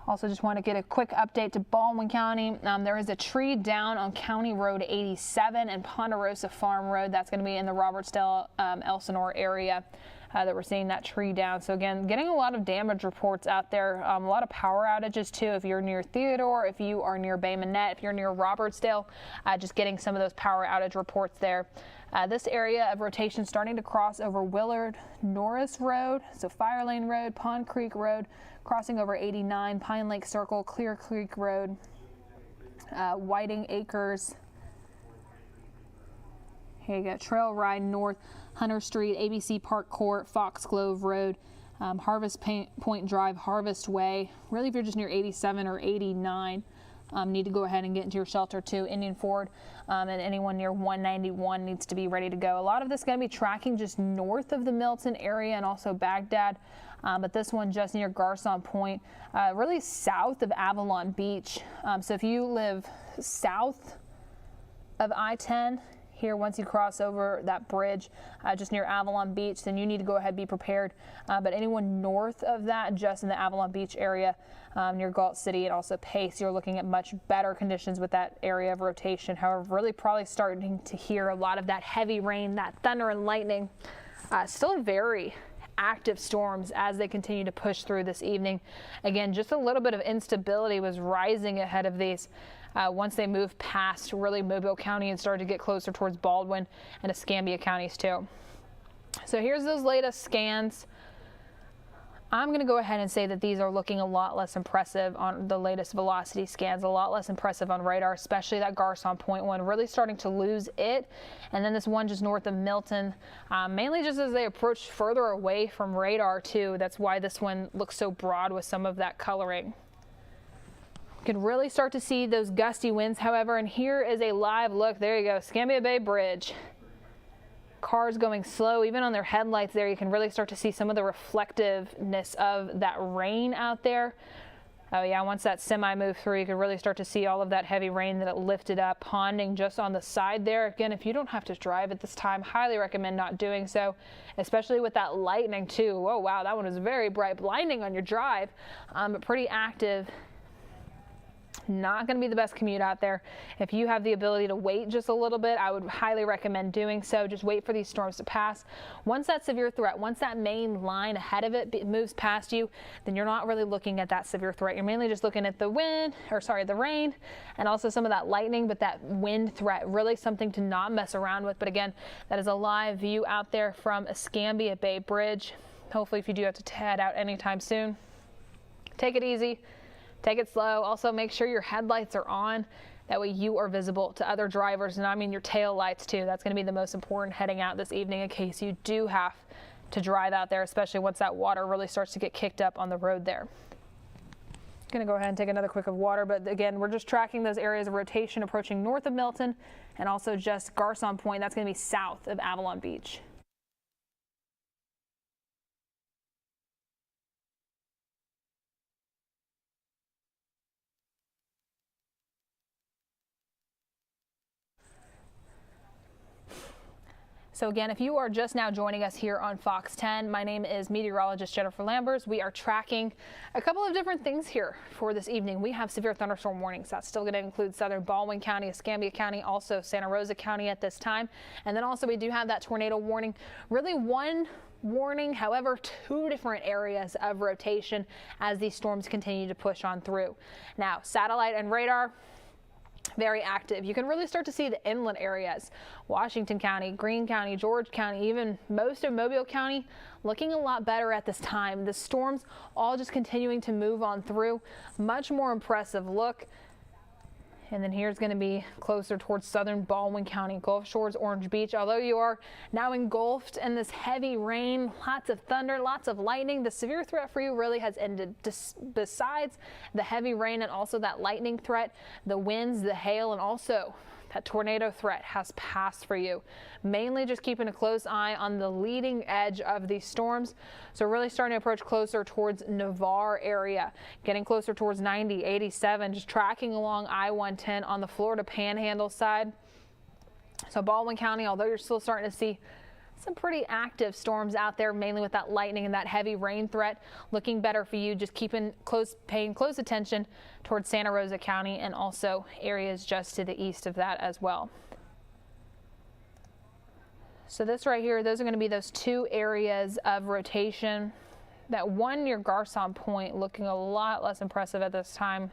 Also just want to get a quick update to Baldwin County. There is a tree down on County Road 87 and Ponderosa Farm Road. That's going to be in the Robertsdale, Elsinore area that we're seeing that tree down. So again, getting a lot of damage reports out there. A lot of power outages too if you're near Theodore, if you are near Bay Minette, if you're near Robertsdale, just getting some of those power outage reports there. This area of rotation starting to cross over Willard Norris Road, so Fire Lane Road, Pond Creek Road, crossing over 89, Pine Lake Circle, Clear Creek Road, Whiting Acres. Here you go, Trail Ride North, Hunter Street, ABC Park Court, Foxglove Road, Harvest Point Drive, Harvest Way. Really, if you're just near 87 or 89, need to go ahead and get into your shelter too. Indian Ford and anyone near 191 needs to be ready to go. A lot of this is going to be tracking just north of the Milton area and also Baghdad, but this one just near Garcon Point, really south of Avalon Beach. So if you live south of I-10, here once you cross over that bridge just near Avalon Beach, then you need to go ahead and be prepared. But anyone north of that, just in the Avalon Beach area near Galt City and also Pace, you're looking at much better conditions with that area of rotation. However, really probably starting to hear a lot of that heavy rain, that thunder and lightning. Still very active storms as they continue to push through this evening. Again, just a little bit of instability was rising ahead of these. Once they moved past really Mobile County and started to get closer towards Baldwin and Escambia counties too. So here's those latest scans. I'm going to go ahead and say that these are looking a lot less impressive on the latest velocity scans, a lot less impressive on radar, especially that Garcon Point one, really starting to lose it. And then this one just north of Milton, mainly just as they approach further away from radar too. That's why this one looks so broad with some of that coloring. You can really start to see those gusty winds, however, and here is a live look. There you go, Escambia Bay Bridge. Cars going slow, even on their headlights there, you can really start to see some of the reflectiveness of that rain out there. Oh yeah, once that semi moved through, you could really start to see all of that heavy rain that it lifted up, ponding just on the side there. Again, if you don't have to drive at this time, highly recommend not doing so, especially with that lightning too. Oh wow, that one was very bright, blinding on your drive, but pretty active. Not going to be the best commute out there. If you have the ability to wait just a little bit, I would highly recommend doing so. Just wait for these storms to pass. Once that severe threat, once that main line ahead of it moves past you, then you're not really looking at that severe threat. You're mainly just looking at the the rain, and also some of that lightning, but that wind threat, really something to not mess around with. But again, that is a live view out there from Escambia Bay Bridge. Hopefully, if you do have to head out anytime soon, take it easy. Take it slow. Also, make sure your headlights are on. That way you are visible to other drivers, and I mean your tail lights too. That's going to be the most important heading out this evening in case you do have to drive out there, especially once that water really starts to get kicked up on the road there. Going to go ahead and take another quick of water, but again, we're just tracking those areas of rotation approaching north of Milton and also just Garcon Point. That's going to be south of Avalon Beach. So again, if you are just now joining us here on Fox 10, my name is meteorologist Jennifer Lambers. We are tracking a couple of different things here for this evening. We have severe thunderstorm warnings. That's still going to include southern Baldwin County, Escambia County, also Santa Rosa County at this time. And then also we do have that tornado warning. Really one warning, however, two different areas of rotation as these storms continue to push on through. Now, satellite and radar, very active. You can really start to see the inland areas, Washington County, Greene County, George County, even most of Mobile County looking a lot better at this time. The storms all just continuing to move on through. Much more impressive look. And then here's going to be closer towards southern Baldwin County, Gulf Shores, Orange Beach. Although you are now engulfed in this heavy rain, lots of thunder, lots of lightning, the severe threat for you really has ended. Besides the heavy rain and also that lightning threat, the winds, the hail, and also that tornado threat has passed for you. Mainly just keeping a close eye on the leading edge of these storms. So really starting to approach closer towards Navarre area, getting closer towards 90, 87, just tracking along I-110 on the Florida Panhandle side. So Baldwin County, although you're still starting to see some pretty active storms out there, mainly with that lightning and that heavy rain threat, looking better for you. Just paying close attention towards Santa Rosa County and also areas just to the east of that as well. So this right here, those are going to be those two areas of rotation. That one near Garcon Point looking a lot less impressive at this time.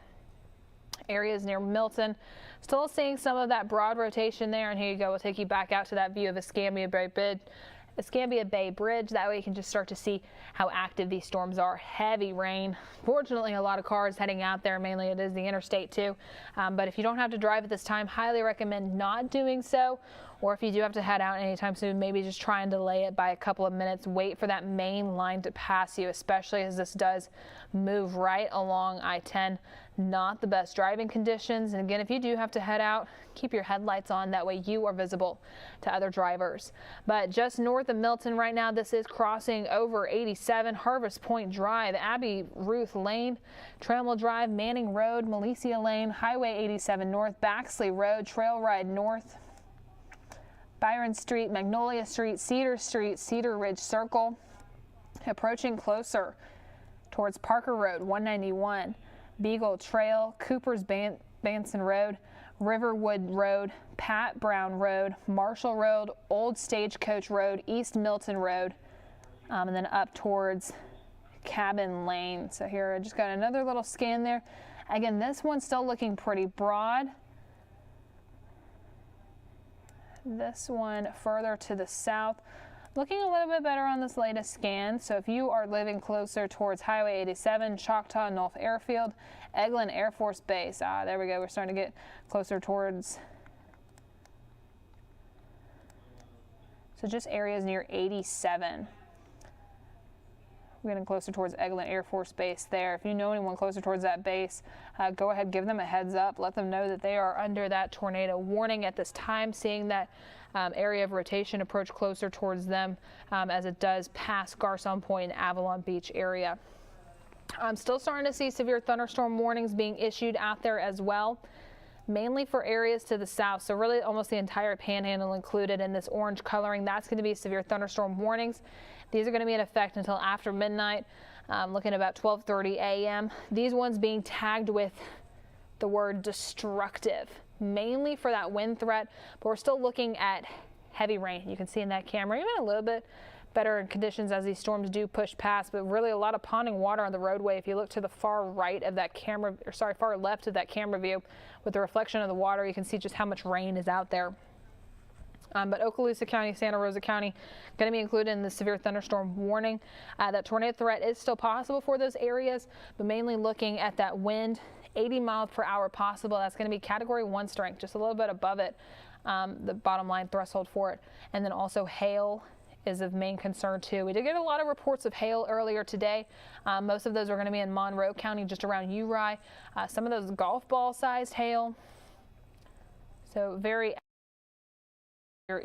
Areas near Milton, still seeing some of that broad rotation there, and here you go. We'll take you back out to that view of Escambia Bay Bridge. That way you can just start to see how active these storms are. Heavy rain. Fortunately, a lot of cars heading out there. Mainly it is the interstate too. But if you don't have to drive at this time, highly recommend not doing so. Or if you do have to head out anytime soon, maybe just try and delay it by a couple of minutes. Wait for that main line to pass you, especially as this does move right along I-10. Not the best driving conditions. And again, if you do have to head out, keep your headlights on. That way you are visible to other drivers. But just north of Milton right now, this is crossing over 87, Harvest Point Drive, Abbey Ruth Lane, Trammell Drive, Manning Road, Milicia Lane, Highway 87 North, Baxley Road, Trail Ride North, Byron Street, Magnolia Street, Cedar Ridge Circle, approaching closer towards Parker Road, 191, Beagle Trail, Cooper's Banson Road, Riverwood Road, Pat Brown Road, Marshall Road, Old Stagecoach Road, East Milton Road, and then up towards Cabin Lane. So here I just got another little scan there. Again, this one's still looking pretty broad. This one further to the south, looking a little bit better on this latest scan. So if you are living closer towards Highway 87, Choctaw North Airfield, Eglin Air Force Base, there we go, we're starting to get closer towards, so just areas near 87. We're getting closer towards Eglin Air Force Base there. If you know anyone closer towards that base, go ahead, give them a heads up. Let them know that they are under that tornado warning at this time, seeing that area of rotation approach closer towards them as it does pass Garcon Point and Avalon Beach area. I'm still starting to see severe thunderstorm warnings being issued out there as well, mainly for areas to the south. So really almost the entire panhandle included in this orange coloring. That's going to be severe thunderstorm warnings. These are going to be in effect until after midnight, looking at about 12:30 a.m. These ones being tagged with the word destructive, mainly for that wind threat, but we're still looking at heavy rain. You can see in that camera, even a little bit better in conditions as these storms do push past, but really a lot of ponding water on the roadway. If you look to the far right of that camera, or sorry, far left of that camera view with the reflection of the water, you can see just how much rain is out there. But Okaloosa County, Santa Rosa County, going to be included in the severe thunderstorm warning. That tornado threat is still possible for those areas, but mainly looking at that wind, 80 miles per hour possible. That's going to be Category 1 strength, just a little bit above it, the bottom line threshold for it. And then also hail is of main concern too. We did get a lot of reports of hail earlier today. Most of those are going to be in Monroe County, just around Uri. Some of those golf ball sized hail. So very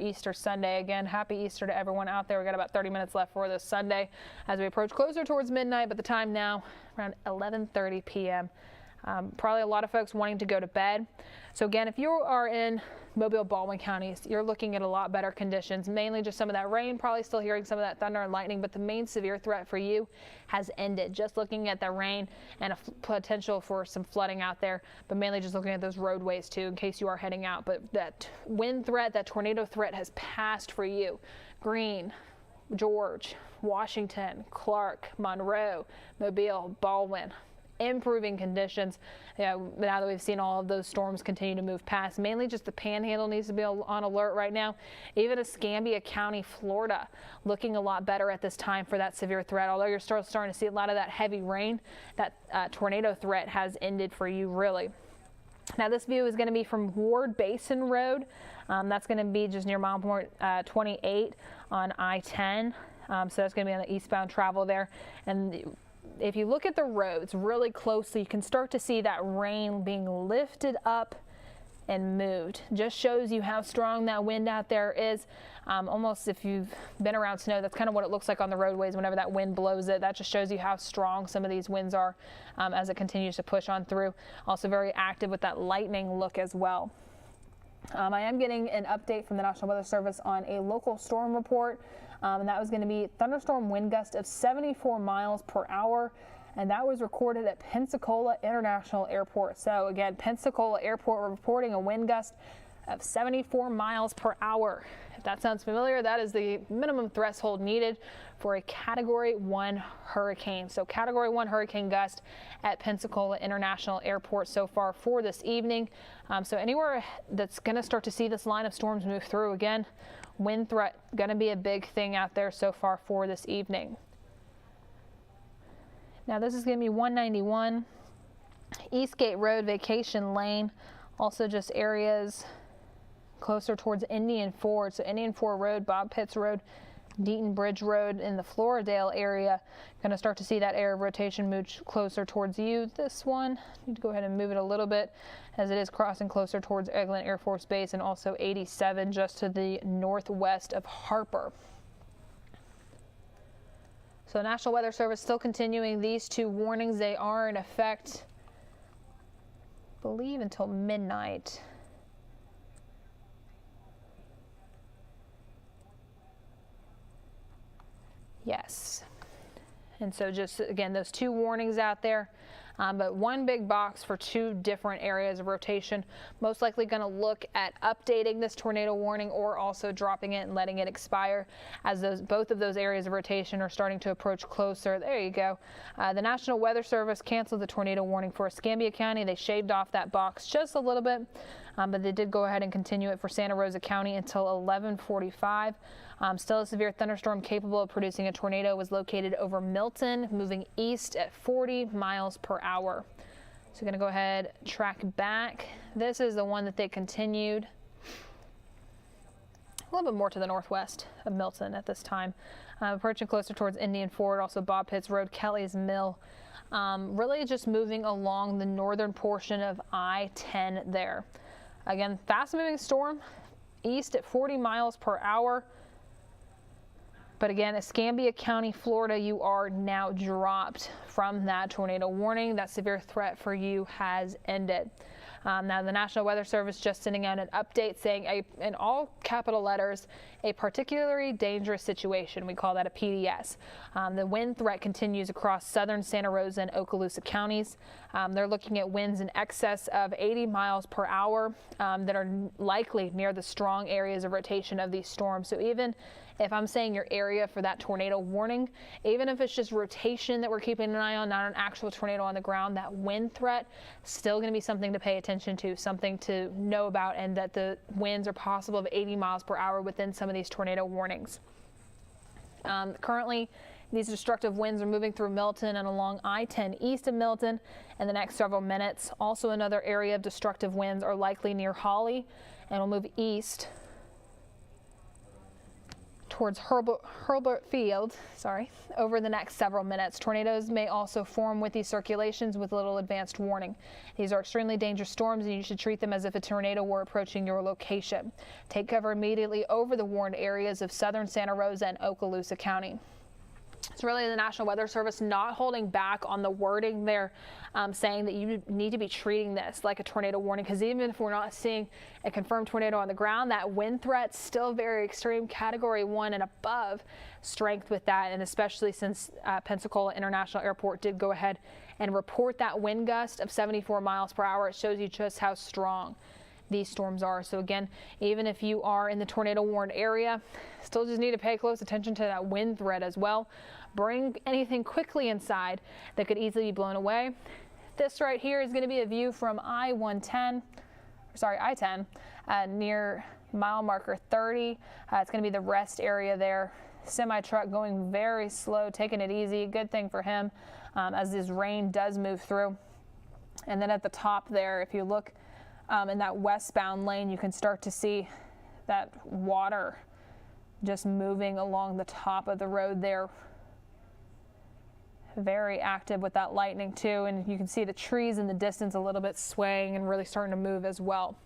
Easter Sunday. Again, happy Easter to everyone out there. We got about 30 minutes left for this Sunday as we approach closer towards midnight, but the time now around 11:30 p.m. Probably a lot of folks wanting to go to bed. So again, if you are in Mobile, Baldwin counties, you're looking at a lot better conditions, mainly just some of that rain, probably still hearing some of that thunder and lightning, but the main severe threat for you has ended. Just looking at the rain and a potential for some flooding out there, but mainly just looking at those roadways too, in case you are heading out. But that wind threat, that tornado threat has passed for you. Greene, George, Washington, Clark, Monroe, Mobile, Baldwin. Improving conditions now that we've seen all of those storms continue to move past. Mainly just the panhandle needs to be on alert right now. Even Escambia County, Florida, looking a lot better at this time for that severe threat. Although you're still starting to see a lot of that heavy rain, that tornado threat has ended for you really. Now this view is going to be from Ward Basin Road. That's going to be just near mile point 28 on I-10. So that's going to be on the eastbound travel there. And if you look at the roads really closely, you can start to see that rain being lifted up and moved. Just shows you how strong that wind out there is. Almost, if you've been around snow, that's kind of what it looks like on the roadways whenever that wind blows it. That just shows you how strong some of these winds are as it continues to push on through. Also very active with that lightning look as well. I am getting an update from the National Weather Service on a local storm report, and that was going to be thunderstorm wind gust of 74 miles per hour. And that was recorded at Pensacola International Airport. So again, Pensacola Airport reporting a wind gust of 74 miles per hour. If that sounds familiar, that is the minimum threshold needed for a Category 1 hurricane. So Category 1 hurricane gust at Pensacola International Airport so far for this evening. So anywhere that's going to start to see this line of storms move through, again, wind threat going to be a big thing out there so far for this evening. Now this is going to be 191 Eastgate Road, Vacation Lane, also just areas closer towards Indian Ford. So Indian Ford Road, Bob Pitts Road, Deaton Bridge Road in the Floridale area. Going to start to see that area of rotation move closer towards you. This one, need to go ahead and move it a little bit as it is crossing closer towards Eglin Air Force Base and also 87 just to the northwest of Harper. So National Weather Service still continuing these two warnings. They are in effect, I believe, until midnight. Yes. And so just, again, those two warnings out there. But one big box for two different areas of rotation. Most likely going to look at updating this tornado warning or also dropping it and letting it expire as both of those areas of rotation are starting to approach closer. There you go. The National Weather Service canceled the tornado warning for Escambia County. They shaved off that box just a little bit, but they did go ahead and continue it for Santa Rosa County until 11:45. Still a severe thunderstorm capable of producing a tornado was located over Milton, moving east at 40 miles per hour. So we're going to go ahead, track back. This is the one that they continued a little bit more to the northwest of Milton at this time. Approaching closer towards Indian Ford, also Bob Pitts Road, Kelly's Mill. Really just moving along the northern portion of I-10 there. Again, fast moving storm, east at 40 miles per hour. But again, Escambia County, Florida, you are now dropped from that tornado warning. That severe threat for you has ended. Now, the National Weather Service just sending out an update saying, in all capital letters, a particularly dangerous situation. We call that a PDS. The wind threat continues across southern Santa Rosa and Okaloosa counties. They're looking at winds in excess of 80 miles per hour that are likely near the strong areas of rotation of these storms. So even if I'm saying your area for that tornado warning, even if it's just rotation that we're keeping an eye on, not an actual tornado on the ground, that wind threat still going to be something to pay attention to, something to know about, and that the winds are possible of 80 miles per hour within some of these tornado warnings. Currently, these destructive winds are moving through Milton and along I-10 east of Milton in the next several minutes. Also, another area of destructive winds are likely near Holly and will move east towards Hurlburt Field, over the next several minutes. Tornadoes may also form with these circulations with little advanced warning. These are extremely dangerous storms, and you should treat them as if a tornado were approaching your location. Take cover immediately over the warned areas of southern Santa Rosa and Okaloosa County. It's really the National Weather Service not holding back on the wording there, saying that you need to be treating this like a tornado warning, because even if we're not seeing a confirmed tornado on the ground, that wind threat's still very extreme, Category 1 and above strength with that, and especially since Pensacola International Airport did go ahead and report that wind gust of 74 miles per hour. It shows you just how strong these storms are. So again, even if you are in the tornado warned area, still just need to pay close attention to that wind threat as well. Bring anything quickly inside that could easily be blown away. This right here is going to be a view from I-10 near mile marker 30. It's going to be the rest area there. Semi truck going very slow, taking it easy. Good thing for him as this rain does move through. And then at the top there, if you look in that westbound lane, you can start to see that water just moving along the top of the road there. Very active with that lightning too, and you can see the trees in the distance a little bit swaying and really starting to move as well.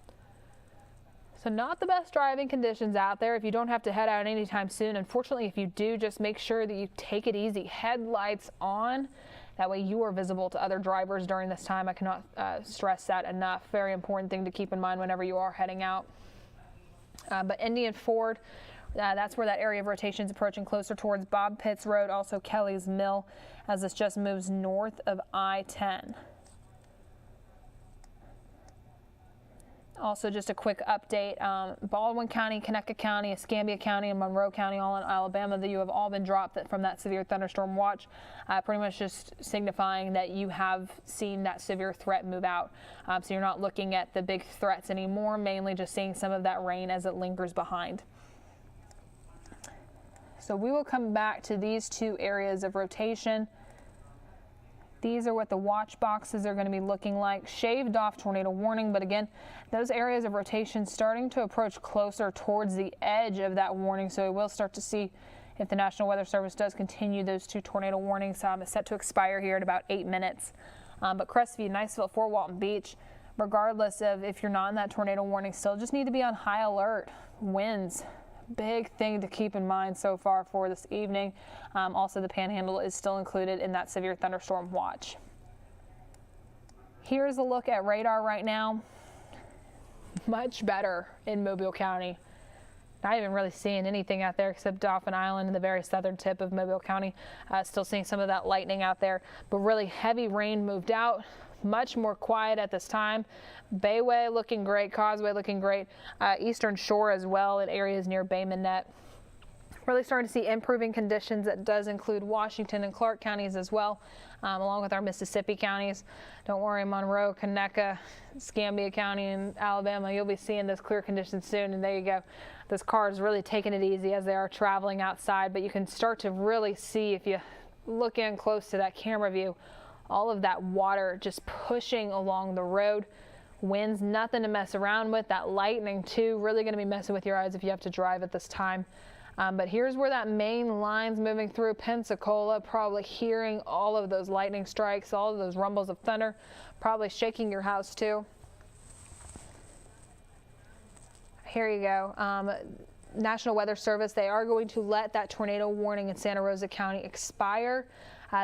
So not the best driving conditions out there if you don't have to head out anytime soon. Unfortunately, if you do, just make sure that you take it easy. Headlights on. That way you are visible to other drivers during this time. I cannot stress that enough. Very important thing to keep in mind whenever you are heading out. But Indian Ford, that's where that area of rotation is approaching closer towards Bob Pitts Road, also Kelly's Mill, as this just moves north of I-10. Also, just a quick update, Baldwin County, Conecuh County, Escambia County, and Monroe County, all in Alabama, that you have all been dropped from that severe thunderstorm watch, pretty much just signifying that you have seen that severe threat move out. So you're not looking at the big threats anymore, mainly just seeing some of that rain as it lingers behind. So we will come back to these two areas of rotation. These are what the watch boxes are going to be looking like. Shaved off tornado warning, but again, those areas of rotation starting to approach closer towards the edge of that warning. So we will start to see if the National Weather Service does continue those two tornado warnings. It's set to expire here in about 8 minutes. But Crestview, Niceville, Fort Walton Beach, regardless of if you're not in that tornado warning, still just need to be on high alert. Winds. Big thing to keep in mind so far for this evening. Also, the Panhandle is still included in that severe thunderstorm watch. Here's a look at radar right now. Much better in Mobile County. Not even really seeing anything out there except Dauphin Island and the very southern tip of Mobile County. Still seeing some of that lightning out there, but really heavy rain moved out. Much more quiet at this time. Bayway looking great, Causeway looking great, Eastern Shore as well in areas near Bay Minette. Really starting to see improving conditions. That does include Washington and Clark counties as well, along with our Mississippi counties. Don't worry, Monroe, Conecuh, Escambia County and Alabama, you'll be seeing those clear conditions soon. And there you go. Those cars really taking it easy as they are traveling outside, but you can start to really see, if you look in close to that camera view, all of that water just pushing along the road. Winds, nothing to mess around with. That lightning too, really going to be messing with your eyes if you have to drive at this time. But here's where that main line's moving through Pensacola, probably hearing all of those lightning strikes, all of those rumbles of thunder, probably shaking your house too. Here you go. National Weather Service, they are going to let that tornado warning in Santa Rosa County expire.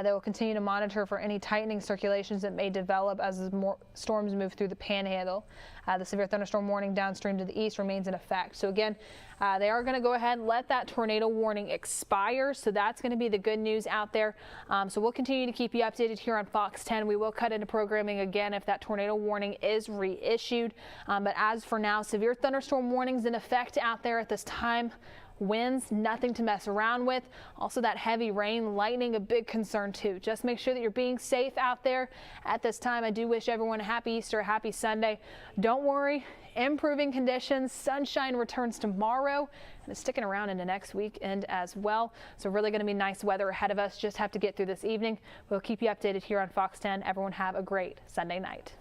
They will continue to monitor for any tightening circulations that may develop as more storms move through the Panhandle. The severe thunderstorm warning downstream to the east remains in effect. So again, they are going to go ahead and let that tornado warning expire. So that's going to be the good news out there. So we'll continue to keep you updated here on Fox 10. We will cut into programming again if that tornado warning is reissued. But as for now, severe thunderstorm warnings in effect out there at this time. Winds, nothing to mess around with. Also that heavy rain, lightning, a big concern too. Just make sure that you're being safe out there at this time. I do wish everyone a happy Easter, a happy Sunday. Don't worry, improving conditions. Sunshine returns tomorrow and it's sticking around into next weekend as well. So really going to be nice weather ahead of us. Just have to get through this evening. We'll keep you updated here on Fox 10. Everyone have a great Sunday night.